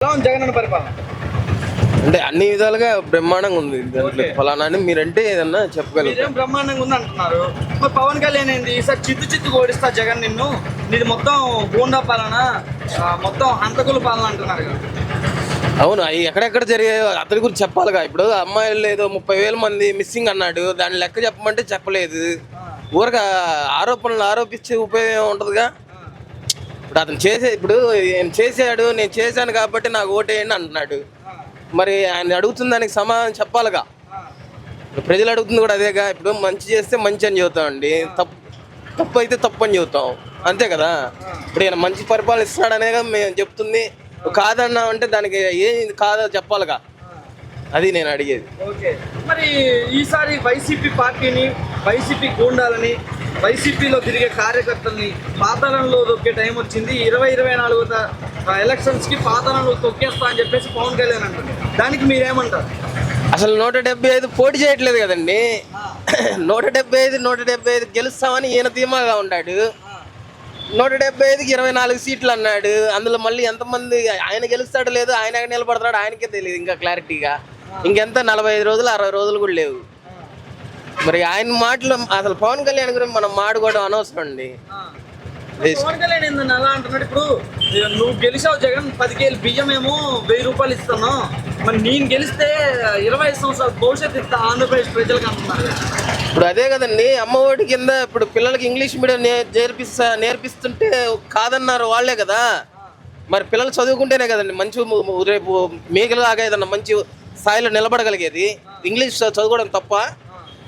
ఎలా ఉంది జగన్ అన్న పరిపాలన? అంటే అన్ని విధాలుగా బ్రహ్మాండంగా ఉంది. దాంట్లో ఫలానా అని మీరంటే ఏదన్నా చెప్పగలరు. మీరేం బ్రహ్మాండంగా ఉంది అంటున్నారు. మరి పవన్ కళ్యాణ్ ఏంది ఈసారి చిత్తు ఓడిస్తా జగన్ నిన్ను, నీది మొత్తం గూండా పాలన, మొత్తం హంతకుల పాలన అంటున్నారు కదా. అవును, అవి ఎక్కడెక్కడ జరిగాయో అతని గురించి చెప్పాలిగా. ఇప్పుడు అమ్మాయిలు ఏదో 30,000 మంది మిస్సింగ్ అన్నాడు, దాని లెక్క చెప్పమంటే చెప్పలేదు. ఊరగా ఆరోపణలు ఆరోపించే ఉపయోగం ఉంటుందిగా. ఇప్పుడు అతను ఇప్పుడు నేను చేశాడు, నేను చేశాను కాబట్టి నాకు ఓటేయండి అంటున్నాడు. మరి ఆయన అడుగుతున్న దానికి సమాధానం చెప్పాలిగా. ప్రజలు అడుగుతుంది కూడా అదేగా. ఇప్పుడు మంచి చేస్తే మంచి అని చెబుతామండి, తప్పు అయితే తప్పు అని చెబుతాం, అంతే కదా. ఇప్పుడు ఈయన మంచి పరిపాలన ఇస్తున్నాడనేగా మేము చెప్తుంది. కాదన్నా అంటే దానికి ఏం కాదో చెప్పాలిగా, అది నేను అడిగేది. ఓకే, మరి ఈసారి వైసీపీ పార్టీని, వైసీపీ గూండాలని, వైసీపీలో తిరిగే కార్యకర్తల్ని పాతాళంలో తొక్కే టైం వచ్చింది. 2024 ఎలక్షన్స్కి పాతాళంలో తొక్కేస్తా అని చెప్పేసి పవన్ కళ్యాణ్ అంటుంది. దానికి మీరేమంటారు? అసలు 175 పోటీ చేయట్లేదు కదండి. 175 గెలుస్తామని ఈయన ధీమాగా ఉన్నాడు. 175కి 24 సీట్లు అన్నాడు. అందులో మళ్ళీ ఎంతమంది ఆయన గెలుస్తాడో లేదో, ఆయన నిలబడతాడో ఆయనకే తెలియదు ఇంకా క్లారిటీగా. ఇంకెంత 45 రోజులు 60 రోజులు కూడా లేవు. మరి ఆయన మాటలు అసలు పవన్ కళ్యాణ్ గురించి మనం మాట్లాడుకోవడం అనవసరం అండి. పవన్ కళ్యాణ్ ఏంటన్నా అలా అంటున్నాడు? ఇప్పుడు నువ్వు గెలిచావు జగన్, 10 కేజీలు బియ్యం ఏమో 1000 రూపాయలు ఇస్తాను, మరి నేను గెలిస్తే 25 సంవత్సరాల భవిష్యత్తు ఇస్తా ఆంధ్రప్రదేశ్ ప్రజలకు అంటున్నారు. ఇప్పుడు అదే కదండి, అమ్మఒడి కింద ఇప్పుడు పిల్లలకి ఇంగ్లీష్ మీడియం నేర్పిస్తుంటే కాదన్నారు వాళ్ళే కదా. మరి పిల్లలు చదువుకుంటేనే కదండి మంచి రేపు మీగలాగా ఏదన్నా మంచి స్థాయిలో నిలబడగలిగేది. ఇంగ్లీష్ చదువుకోవడం తప్ప?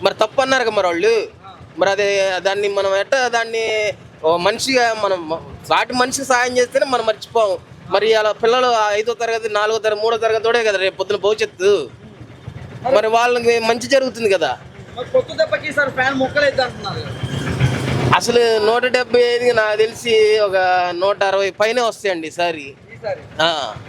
మరి తప్పు అన్నారు కదా మరి వాళ్ళు. మరి అదే దాన్ని మనం దాన్ని మనిషిగా మనం సాటి మనిషికి సాయం చేస్తేనే మనం మర్చిపోము. మరి అలా పిల్లలు 5వ తరగతి 4వ తరగతి 3వ తరగతోడే కదా రేపు పొద్దున భవిష్యత్తు. మరి వాళ్ళకి మంచి జరుగుతుంది కదా. అసలు 175 నాకు తెలిసి ఒక 160 పైనే వస్తాయండి ఈసారి.